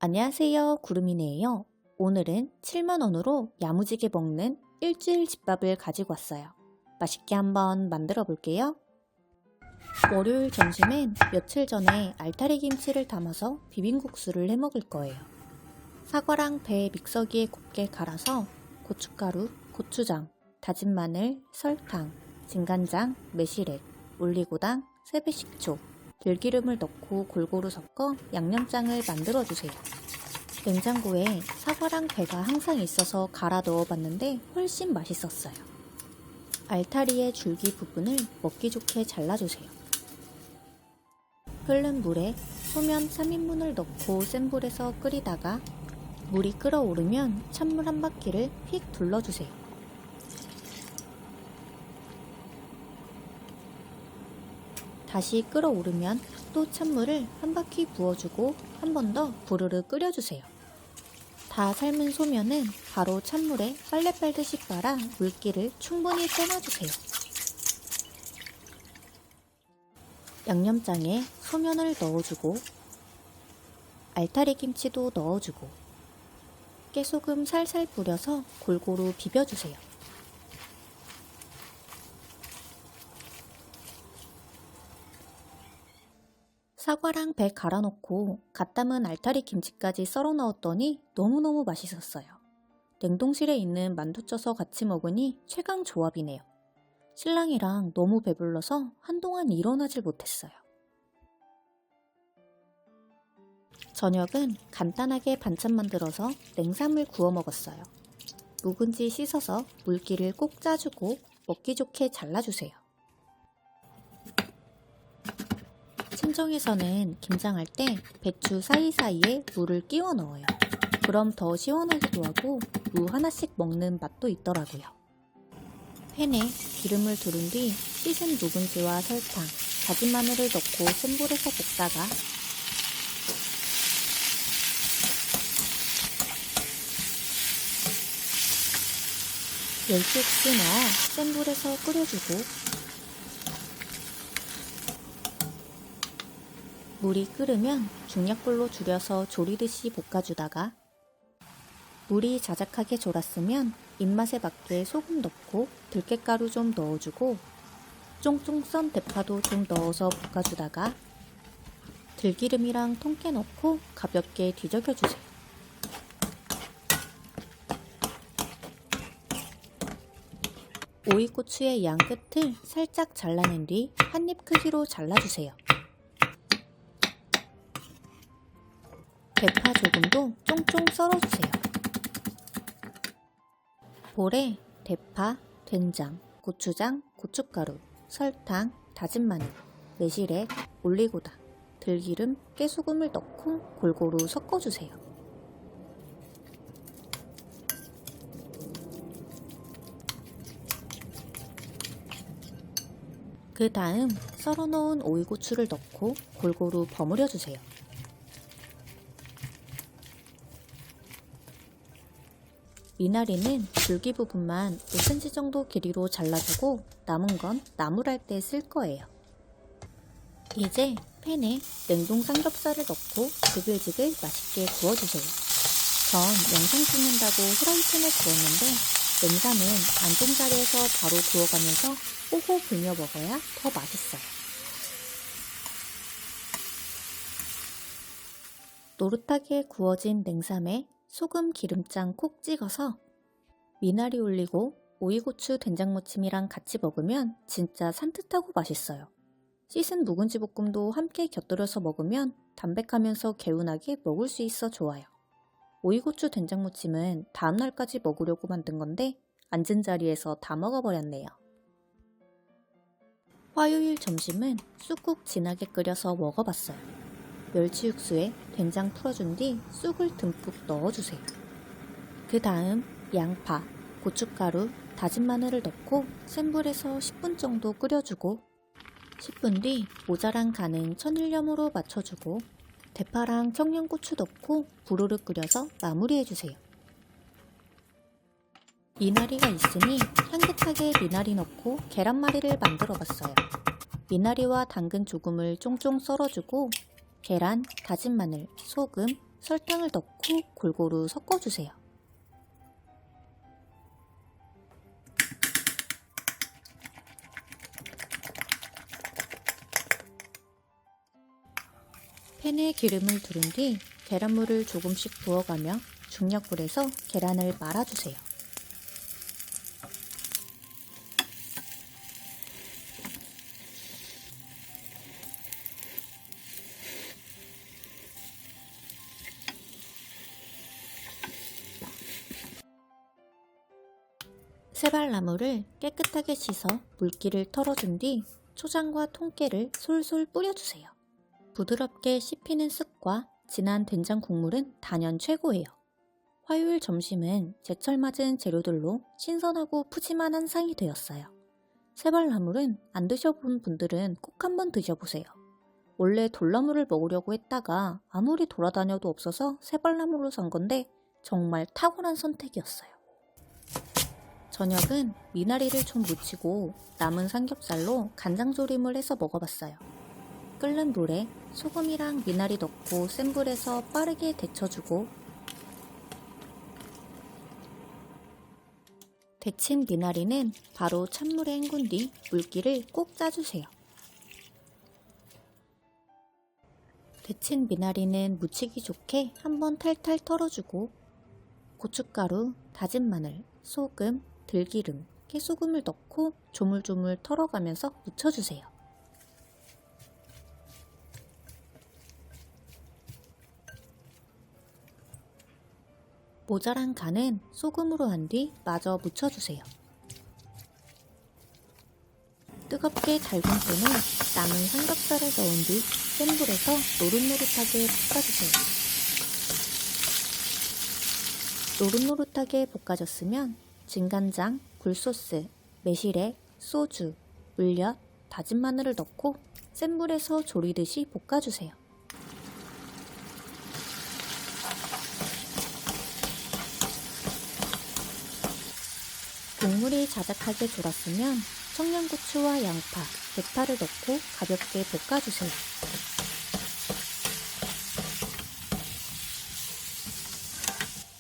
안녕하세요, 구름이네요. 오늘은 7만원으로 야무지게 먹는 일주일 집밥을 가지고 왔어요. 맛있게 한번 만들어 볼게요. 월요일 점심엔 며칠 전에 알타리 김치를 담아서 비빔국수를 해 먹을 거예요. 사과랑 배 믹서기에 곱게 갈아서 고춧가루, 고추장, 다진 마늘, 설탕, 진간장, 매실액, 올리고당, 세배식초, 들기름을 넣고 골고루 섞어 양념장을 만들어주세요. 냉장고에 사과랑 배가 항상 있어서 갈아 넣어봤는데 훨씬 맛있었어요. 알타리의 줄기 부분을 먹기 좋게 잘라주세요. 끓는 물에 소면 3인분을 넣고 센 불에서 끓이다가 물이 끓어오르면 찬물 한 바퀴를 휙 둘러주세요. 다시 끓어오르면 또 찬물을 한 바퀴 부어주고 한 번 더 부르르 끓여주세요. 다 삶은 소면은 바로 찬물에 빨래 빨듯이 빨아 물기를 충분히 빼놔주세요. 양념장에 소면을 넣어주고 알타리 김치도 넣어주고 깨소금 살살 뿌려서 골고루 비벼주세요. 사과랑 배 갈아 넣고 갓 담은 알타리 김치까지 썰어 넣었더니 너무너무 맛있었어요. 냉동실에 있는 만두 쪄서 같이 먹으니 최강 조합이네요. 신랑이랑 너무 배불러서 한동안 일어나질 못했어요. 저녁은 간단하게 반찬 만들어서 냉삼을 구워 먹었어요. 묵은지 씻어서 물기를 꼭 짜주고 먹기 좋게 잘라주세요. 친정에서는 김장할 때 배추 사이사이에 무를 끼워 넣어요. 그럼 더 시원하기도 하고 무 하나씩 먹는 맛도 있더라고요. 팬에 기름을 두른 뒤 씻은 묵은지와 설탕, 다진 마늘을 넣고 센 불에서 볶다가 멸치육수 넣어 센 불에서 끓여주고 물이 끓으면 중약불로 줄여서 조리듯이 볶아주다가 물이 자작하게 졸았으면 입맛에 맞게 소금 넣고 들깨가루 좀 넣어주고 쫑쫑 썬 대파도 좀 넣어서 볶아주다가 들기름이랑 통깨 넣고 가볍게 뒤적여주세요. 오이고추의 양 끝을 살짝 잘라낸 뒤 한 입 크기로 잘라주세요. 대파 조금도 쫑쫑 썰어주세요. 볼에 대파, 된장, 고추장, 고춧가루, 설탕, 다진 마늘, 매실액, 올리고당, 들기름, 깨소금을 넣고 골고루 섞어주세요. 그 다음 썰어놓은 오이고추를 넣고 골고루 버무려주세요. 미나리는 줄기 부분만 5cm 정도 길이로 잘라주고 남은 건 나물할 때 쓸 거예요. 이제 팬에 냉동 삼겹살을 넣고 지글지글 맛있게 구워주세요. 전 영상 찍는다고 후라이팬에 구웠는데 냉삼은 앉은 자리에서 바로 구워가면서 호호 불며 먹어야 더 맛있어요. 노릇하게 구워진 냉삼에 소금 기름장 콕 찍어서 미나리 올리고 오이고추 된장무침이랑 같이 먹으면 진짜 산뜻하고 맛있어요. 씻은 묵은지 볶음도 함께 곁들여서 먹으면 담백하면서 개운하게 먹을 수 있어 좋아요. 오이고추 된장무침은 다음날까지 먹으려고 만든 건데 앉은 자리에서 다 먹어버렸네요. 화요일 점심은 쑥국 진하게 끓여서 먹어봤어요. 멸치 육수에 된장 풀어준 뒤 쑥을 듬뿍 넣어주세요. 그 다음 양파, 고춧가루, 다진 마늘을 넣고 센 불에서 10분 정도 끓여주고 10분 뒤 모자란 간은 천일염으로 맞춰주고 대파랑 청양고추 넣고 부르르 끓여서 마무리해주세요. 미나리가 있으니 향긋하게 미나리 넣고 계란말이를 만들어봤어요. 미나리와 당근 조금을 쫑쫑 썰어주고 계란, 다진 마늘, 소금, 설탕을 넣고 골고루 섞어주세요. 팬에 기름을 두른 뒤 계란물을 조금씩 부어가며 중약불에서 계란을 말아주세요. 새발나물을 깨끗하게 씻어 물기를 털어준 뒤 초장과 통깨를 솔솔 뿌려주세요. 부드럽게 씹히는 쓱과 진한 된장 국물은 단연 최고예요. 화요일 점심은 제철 맞은 재료들로 신선하고 푸짐한 한상이 되었어요. 새발나물은 안 드셔본 분들은 꼭 한번 드셔보세요. 원래 돌나물을 먹으려고 했다가 아무리 돌아다녀도 없어서 새발나물로 산 건데 정말 탁월한 선택이었어요. 저녁은 미나리를 좀 무치고 남은 삼겹살로 간장조림을 해서 먹어봤어요. 끓는 물에 소금이랑 미나리 넣고 센 불에서 빠르게 데쳐주고 데친 미나리는 바로 찬물에 헹군 뒤 물기를 꼭 짜주세요. 데친 미나리는 무치기 좋게 한번 탈탈 털어주고 고춧가루, 다진 마늘, 소금, 들기름, 깨소금을 넣고 조물조물 털어가면서 무쳐주세요. 모자란 간은 소금으로 한 뒤 마저 묻혀주세요. 뜨겁게 달군 팬에 남은 삼겹살을 넣은 뒤 센 불에서 노릇노릇하게 볶아주세요. 노릇노릇하게 볶아졌으면 진간장, 굴소스, 매실액, 소주, 물엿, 다진 마늘을 넣고 센 불에서 조리듯이 볶아주세요. 국물이 자작하게 졸았으면 청양고추와 양파, 대파를 넣고 가볍게 볶아주세요.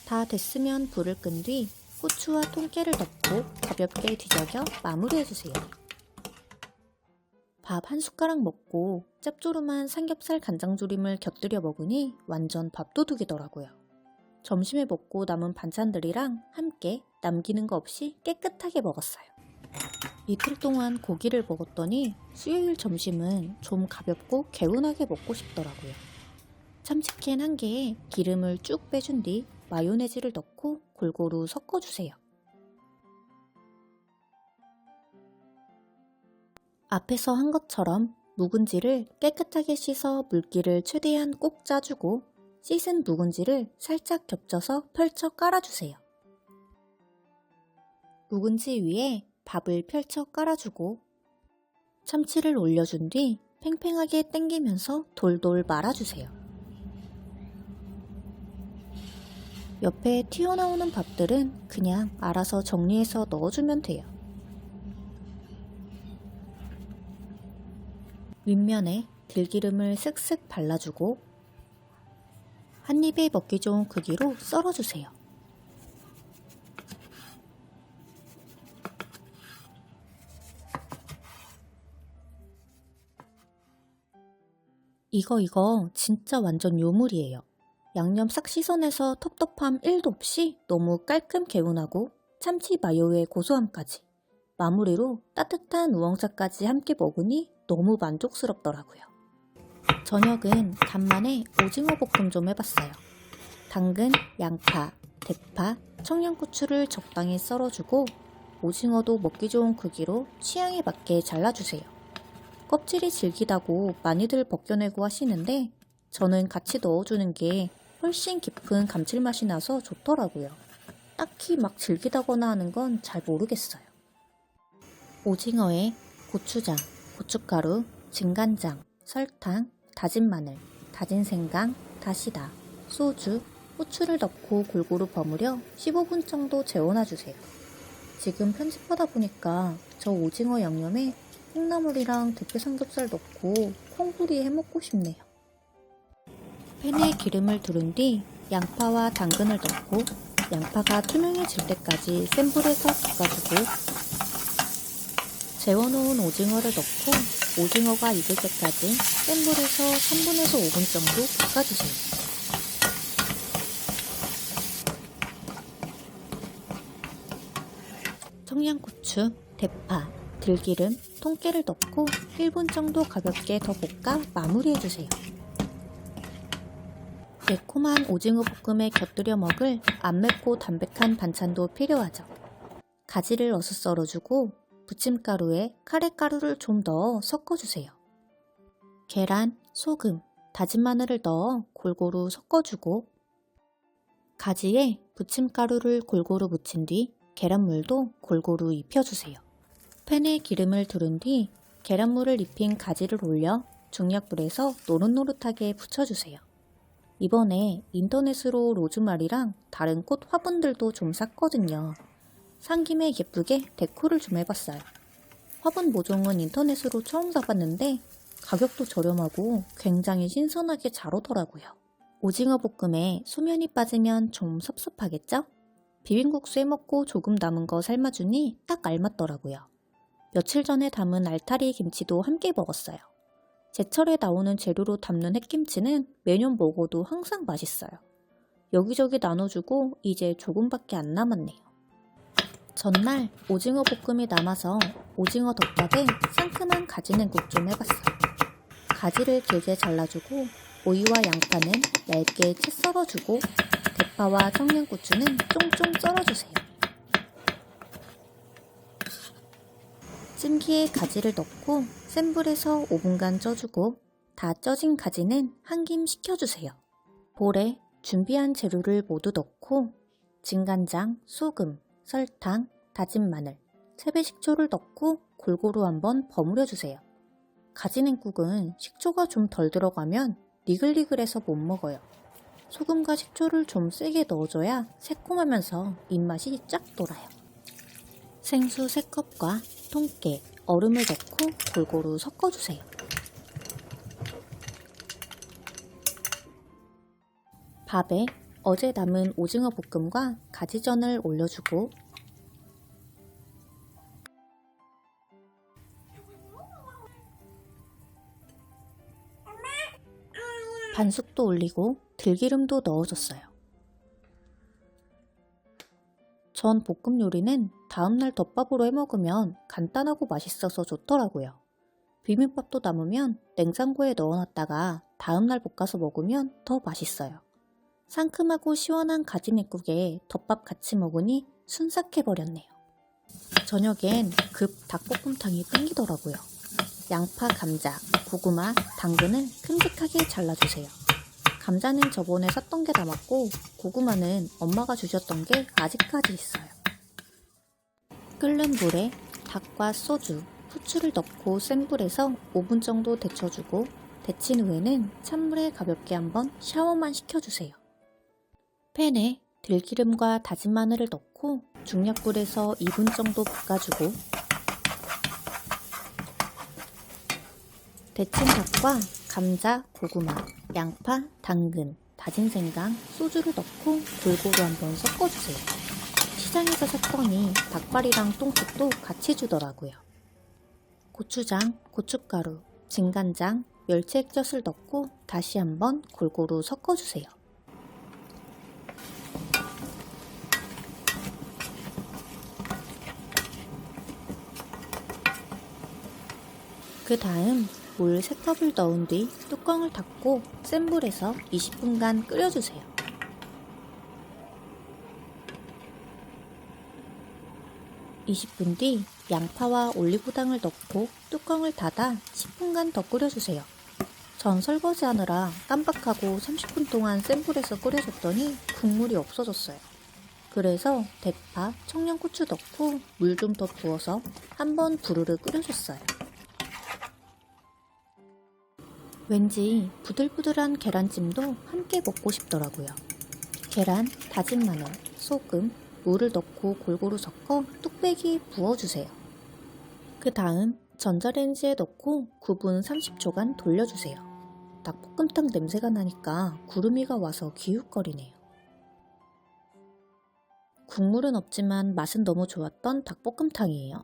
다 됐으면 불을 끈 뒤 고추와 통깨를 넣고 가볍게 뒤적여 마무리해주세요. 밥 한 숟가락 먹고 짭조름한 삼겹살 간장조림을 곁들여 먹으니 완전 밥도둑이더라고요. 점심에 먹고 남은 반찬들이랑 함께 남기는 거 없이 깨끗하게 먹었어요. 이틀 동안 고기를 먹었더니 수요일 점심은 좀 가볍고 개운하게 먹고 싶더라고요. 참치캔 한 개에 기름을 쭉 빼준 뒤 마요네즈를 넣고 골고루 섞어주세요. 앞에서 한 것처럼 묵은지를 깨끗하게 씻어 물기를 최대한 꼭 짜주고 씻은 묵은지를 살짝 겹쳐서 펼쳐 깔아주세요. 묵은지 위에 밥을 펼쳐 깔아주고 참치를 올려준 뒤 팽팽하게 당기면서 돌돌 말아주세요. 옆에 튀어나오는 밥들은 그냥 알아서 정리해서 넣어주면 돼요. 윗면에 들기름을 쓱쓱 발라주고 한 입에 먹기 좋은 크기로 썰어주세요. 이거 진짜 완전 요물이에요. 양념 싹 씻어내서 텁텁함 1도 없이 너무 깔끔 개운하고 참치 마요의 고소함까지 마무리로 따뜻한 우엉살까지 함께 먹으니 너무 만족스럽더라고요. 저녁은 간만에 오징어 볶음 좀 해봤어요. 당근, 양파, 대파, 청양고추를 적당히 썰어주고 오징어도 먹기 좋은 크기로 취향에 맞게 잘라주세요. 껍질이 질기다고 많이들 벗겨내고 하시는데 저는 같이 넣어주는 게 훨씬 깊은 감칠맛이 나서 좋더라고요. 딱히 막 질기다거나 하는 건 잘 모르겠어요. 오징어에 고추장, 고춧가루, 진간장, 설탕, 다진 마늘, 다진 생강, 다시다, 소주, 후추를 넣고 골고루 버무려 15분 정도 재워놔주세요. 지금 편집하다 보니까 저 오징어 양념에 콩나물이랑 대패 삼겹살 넣고 콩부리 해먹고 싶네요. 팬에 기름을 두른 뒤 양파와 당근을 넣고 양파가 투명해질 때까지 센 불에서 볶아주고 재워놓은 오징어를 넣고 오징어가 익을 때까지 센 불에서 3분에서 5분 정도 볶아주세요. 청양고추, 대파, 들기름, 통깨를 넣고 1분 정도 가볍게 더 볶아 마무리해주세요. 매콤한 오징어 볶음에 곁들여 먹을 안 맵고 담백한 반찬도 필요하죠. 가지를 어슷 썰어주고 부침가루에 카레가루를 좀 넣어 섞어주세요. 계란, 소금, 다진 마늘을 넣어 골고루 섞어주고 가지에 부침가루를 골고루 묻힌 뒤 계란물도 골고루 입혀주세요. 팬에 기름을 두른 뒤 계란물을 입힌 가지를 올려 중약불에서 노릇노릇하게 부쳐주세요. 이번에 인터넷으로 로즈마리랑 다른 꽃 화분들도 좀 샀거든요. 산 김에 예쁘게 데코를 좀 해봤어요. 화분 모종은 인터넷으로 처음 사봤는데 가격도 저렴하고 굉장히 신선하게 잘 오더라고요. 오징어 볶음에 소면이 빠지면 좀 섭섭하겠죠? 비빔국수 해먹고 조금 남은 거 삶아주니 딱 알맞더라고요. 며칠 전에 담은 알타리 김치도 함께 먹었어요. 제철에 나오는 재료로 담는 햇김치는 매년 먹어도 항상 맛있어요. 여기저기 나눠주고 이제 조금밖에 안 남았네요. 전날 오징어 볶음이 남아서 오징어 덮밥에 상큼한 가지냉국 좀 해봤어요. 가지를 길게 잘라주고 오이와 양파는 얇게 채 썰어주고 대파와 청양고추는 쫑쫑 썰어주세요. 찜기에 가지를 넣고 센 불에서 5분간 쪄주고 다 쪄진 가지는 한 김 식혀주세요. 볼에 준비한 재료를 모두 넣고 진간장, 소금, 설탕, 다진 마늘, 세배식초를 넣고 골고루 한번 버무려주세요. 가지냉국은 식초가 좀 덜 들어가면 니글니글해서 못 먹어요. 소금과 식초를 좀 세게 넣어줘야 새콤하면서 입맛이 쫙 돌아요. 생수 3컵과 통깨, 얼음을 넣고 골고루 섞어주세요. 밥에 어제 남은 오징어 볶음과 가지전을 올려주고 반숙도 올리고 들기름도 넣어줬어요. 전 볶음 요리는 다음날 덮밥으로 해먹으면 간단하고 맛있어서 좋더라고요. 비빔밥도 남으면 냉장고에 넣어놨다가 다음날 볶아서 먹으면 더 맛있어요. 상큼하고 시원한 가지냉국에 덮밥 같이 먹으니 순삭해버렸네요. 저녁엔 급 닭볶음탕이 땡기더라고요. 양파, 감자, 고구마, 당근을 큼직하게 잘라주세요. 감자는 저번에 샀던 게 남았고 고구마는 엄마가 주셨던 게 아직까지 있어요. 끓는 물에 닭과 소주, 후추를 넣고 센 불에서 5분 정도 데쳐주고 데친 후에는 찬물에 가볍게 한번 샤워만 시켜주세요. 팬에 들기름과 다진 마늘을 넣고 중약불에서 2분 정도 볶아주고 데친 닭과 감자, 고구마, 양파, 당근, 다진 생강, 소주를 넣고 골고루 한번 섞어주세요. 시장에서 샀더니 닭발이랑 똥집도 같이 주더라고요. 고추장, 고춧가루, 진간장, 멸치 액젓을 넣고 다시 한번 골고루 섞어주세요. 그 다음 물 3컵을 넣은 뒤 뚜껑을 닫고 센 불에서 20분간 끓여주세요. (20분) 뒤 양파와 올리고당을 넣고 뚜껑을 닫아 10분간 더 끓여주세요. 전 설거지하느라 깜빡하고 30분 동안 센 불에서 끓여줬더니 국물이 없어졌어요. 그래서 대파, 청양고추 넣고 물 좀 더 부어서 한번 부르르 끓여줬어요. 왠지 부들부들한 계란찜도 함께 먹고 싶더라고요. 계란, 다진 마늘, 소금, 물을 넣고 골고루 섞어 뚝배기에 부어주세요. 그 다음 전자레인지에 넣고 9분 30초간 돌려주세요. 닭볶음탕 냄새가 나니까 구름이가 와서 기웃거리네요. 국물은 없지만 맛은 너무 좋았던 닭볶음탕이에요.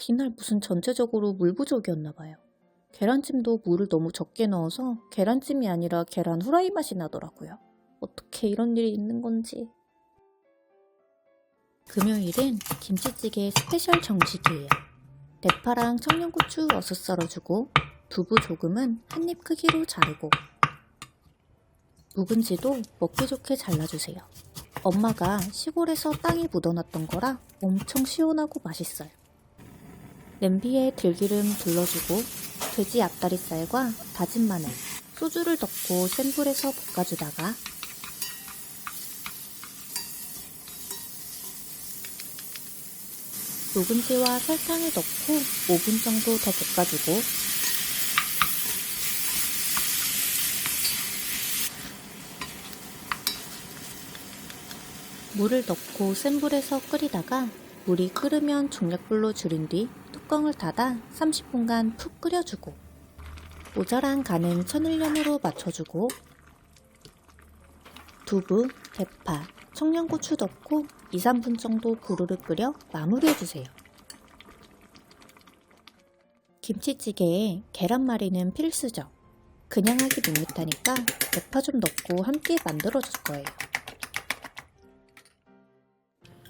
이날 무슨 전체적으로 물 부족이었나봐요. 계란찜도 물을 너무 적게 넣어서 계란찜이 아니라 계란 후라이 맛이 나더라고요. 어떻게 이런 일이 있는 건지. 금요일은 김치찌개 스페셜 정식이에요. 대파랑 청양고추 어슷 썰어주고 두부 조금은 한입 크기로 자르고 묵은지도 먹기 좋게 잘라주세요. 엄마가 시골에서 땅에 묻어놨던 거라 엄청 시원하고 맛있어요. 냄비에 들기름 둘러주고 돼지 앞다리살과 다진 마늘, 소주를 넣고 센 불에서 볶아주다가 묵은지와 설탕을 넣고 5분 정도 더 볶아주고 물을 넣고 센 불에서 끓이다가 물이 끓으면 중약불로 줄인 뒤 뚜껑을 닫아 30분간 푹 끓여주고 모자란 간은 천일염으로 맞춰주고 두부, 대파, 청양고추 넣고 2-3분 정도 부르르 끓여 마무리해주세요. 김치찌개에 계란말이는 필수죠. 그냥 하기 밋밋하니까 대파 좀 넣고 함께 만들어줄 거예요.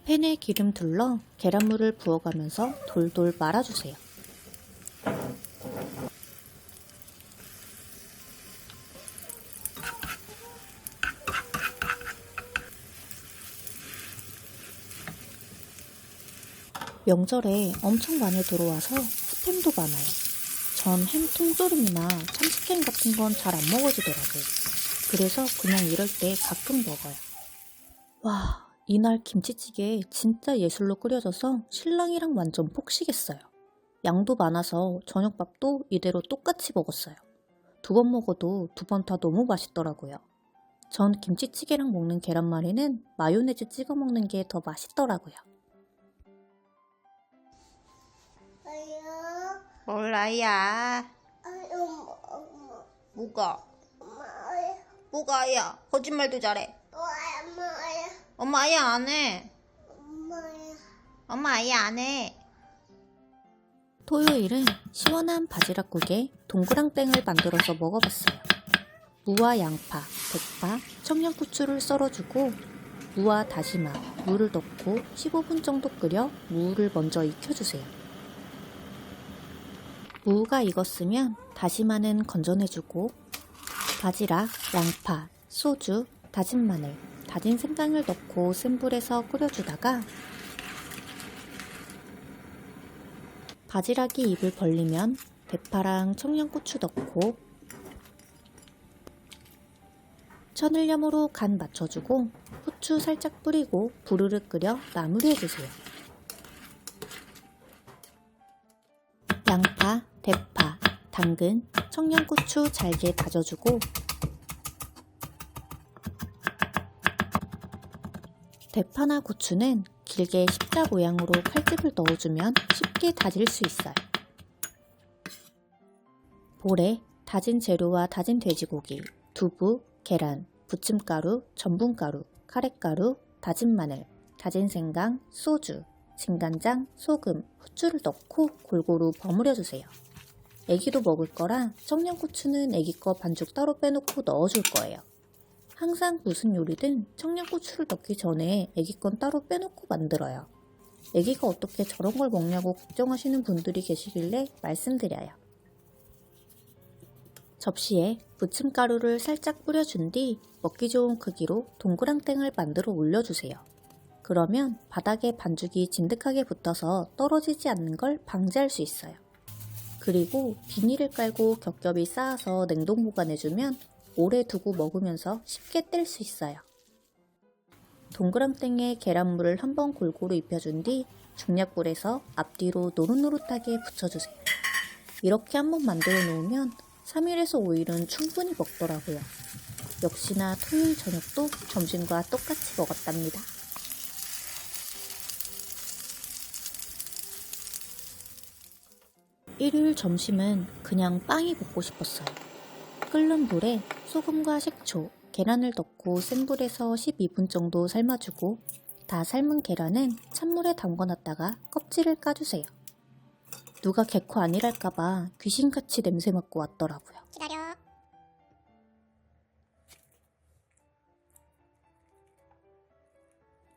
팬에 기름 둘러 계란물을 부어가면서 돌돌 말아주세요. 명절에 엄청 많이 들어와서 스팸도 많아요. 전 햄 통조림이나 참치캔 같은 건 잘 안 먹어지더라고요. 그래서 그냥 이럴 때 가끔 먹어요. 와, 이날 김치찌개 진짜 예술로 끓여져서 신랑이랑 완전 폭식했어요. 양도 많아서 저녁밥도 이대로 똑같이 먹었어요. 2번 먹어도 2번 다 너무 맛있더라고요. 전 김치찌개랑 먹는 계란말이는 마요네즈 찍어 먹는 게 더 맛있더라고요. 몰라야. 뭐가? 뭐가야? 거짓말도 잘해. 엄마 아예 안 해. 엄마 아예 안 해. 토요일은 시원한 바지락국에 동그랑땡을 만들어서 먹어봤어요. 무와 양파, 대파, 청양고추를 썰어주고 무와 다시마, 물을 넣고 15분 정도 끓여 무를 먼저 익혀주세요. 무가 익었으면 다시마는 건져내주고 바지락, 양파, 소주, 다진 마늘, 다진 생강을 넣고 센 불에서 끓여주다가 바지락이 입을 벌리면 대파랑 청양고추 넣고 천일염으로 간 맞춰주고 후추 살짝 뿌리고 부르르 끓여 마무리해주세요. 양파, 대파, 당근, 청양고추 잘게 다져주고 대파나 고추는 길게 십자 모양으로 칼집을 넣어주면 쉽게 다질 수 있어요. 볼에 다진 재료와 다진 돼지고기, 두부, 계란, 부침가루, 전분가루, 카레가루, 다진 마늘, 다진 생강, 소주, 진간장, 소금, 후추를 넣고 골고루 버무려주세요. 애기도 먹을 거라 청양고추는 애기 거 반죽 따로 빼놓고 넣어줄 거예요. 항상 무슨 요리든 청양고추를 넣기 전에 애기 건 따로 빼놓고 만들어요. 애기가 어떻게 저런 걸 먹냐고 걱정하시는 분들이 계시길래 말씀드려요. 접시에 부침가루를 살짝 뿌려준 뒤 먹기 좋은 크기로 동그랑땡을 만들어 올려주세요. 그러면 바닥에 반죽이 진득하게 붙어서 떨어지지 않는 걸 방지할 수 있어요. 그리고 비닐을 깔고 겹겹이 쌓아서 냉동 보관해주면 오래 두고 먹으면서 쉽게 뗄 수 있어요. 동그랑땡에 계란물을 한번 골고루 입혀준 뒤 중약불에서 앞뒤로 노릇노릇하게 붙여주세요. 이렇게 한번 만들어 놓으면 3일에서 5일은 충분히 먹더라고요. 역시나 토요일 저녁도 점심과 똑같이 먹었답니다. 일요일 점심은 그냥 빵이 먹고 싶었어요. 끓는 물에 소금과 식초, 계란을 넣고 센 불에서 12분 정도 삶아주고 다 삶은 계란은 찬물에 담궈놨다가 껍질을 까주세요. 누가 개코 아니랄까봐 귀신같이 냄새 맡고 왔더라고요. 기다려.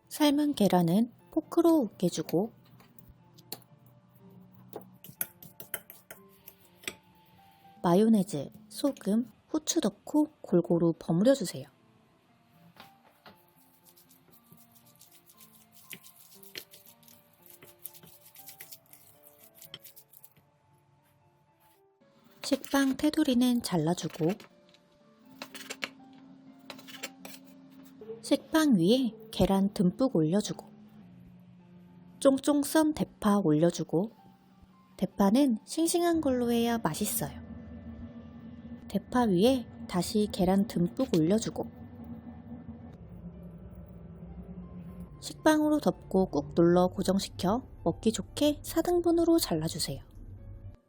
삶은 계란은 포크로 으깨주고 마요네즈, 소금, 후추 넣고 골고루 버무려주세요. 식빵 테두리는 잘라주고 식빵 위에 계란 듬뿍 올려주고 쫑쫑 썬 대파 올려주고 대파는 싱싱한 걸로 해야 맛있어요. 대파 위에 다시 계란 듬뿍 올려주고 식빵으로 덮고 꾹 눌러 고정시켜 먹기 좋게 4등분으로 잘라주세요.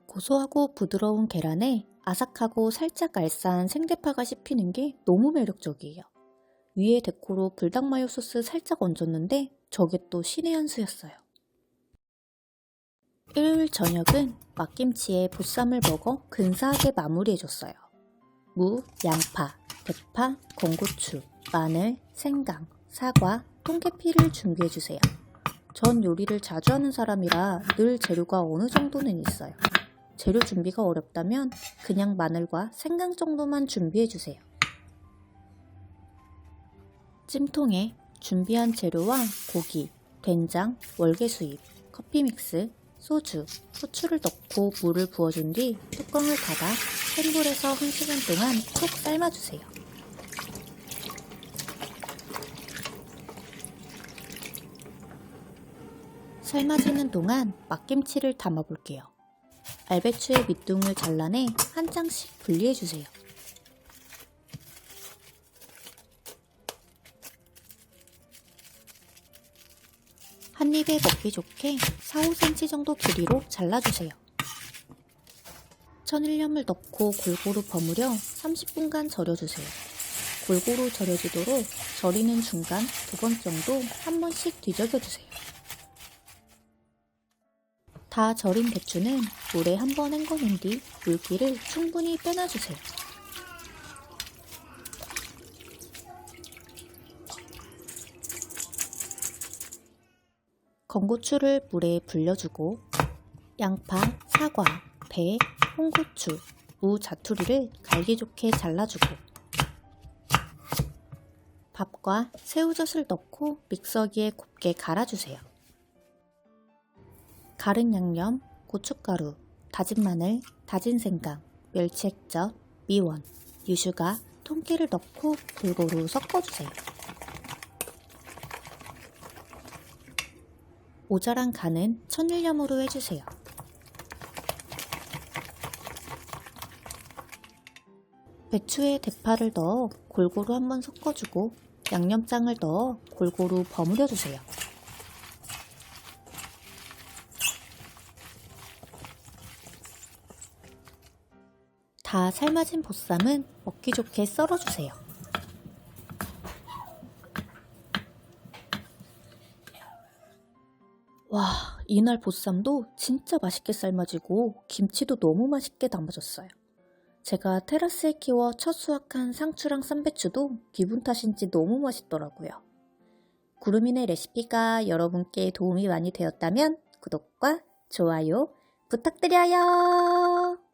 고소하고 부드러운 계란에 아삭하고 살짝 알싸한 생대파가 씹히는 게 너무 매력적이에요. 위에 데코로 불닭마요 소스 살짝 얹었는데 저게 또 신의 한 수였어요. 일요일 저녁은 막김치에 보쌈을 먹어 근사하게 마무리해줬어요. 무, 양파, 대파, 건고추, 마늘, 생강, 사과, 통계피를 준비해주세요. 전 요리를 자주 하는 사람이라 늘 재료가 어느 정도는 있어요. 재료 준비가 어렵다면 그냥 마늘과 생강 정도만 준비해주세요. 찜통에 준비한 재료와 고기, 된장, 월계수잎, 커피믹스, 소주, 후추를 넣고 물을 부어준 뒤 뚜껑을 닫아 센 불에서 1시간 동안 푹 삶아주세요. 삶아지는 동안 막김치를 담아볼게요. 알배추의 밑둥을 잘라내 한 장씩 분리해주세요. 한 입에 먹기 좋게 4-5cm 정도 길이로 잘라주세요. 천일염을 넣고 골고루 버무려 30분간 절여주세요. 골고루 절여지도록 절이는 중간 2번 정도 한 번씩 뒤적여주세요. 다 절인 대추는 물에 한 번 헹궈낸 뒤 물기를 충분히 빼놔주세요. 건고추를 물에 불려주고 양파, 사과, 배, 홍고추, 무 자투리를 갈기 좋게 잘라주고 밥과 새우젓을 넣고 믹서기에 곱게 갈아주세요. 갈은 양념, 고춧가루, 다진 마늘, 다진 생강, 멸치 액젓, 미원, 유슈가, 통깨를 넣고 골고루 섞어주세요. 모자란 간은 천일염으로 해주세요. 배추에 대파를 넣어 골고루 한번 섞어주고 양념장을 넣어 골고루 버무려주세요. 다 삶아진 보쌈은 먹기 좋게 썰어주세요. 와, 이날 보쌈도 진짜 맛있게 삶아지고 김치도 너무 맛있게 담아졌어요. 제가 테라스에 키워 첫 수확한 상추랑 쌈배추도 기분 탓인지 너무 맛있더라고요. 구름이네 레시피가 여러분께 도움이 많이 되었다면 구독과 좋아요 부탁드려요.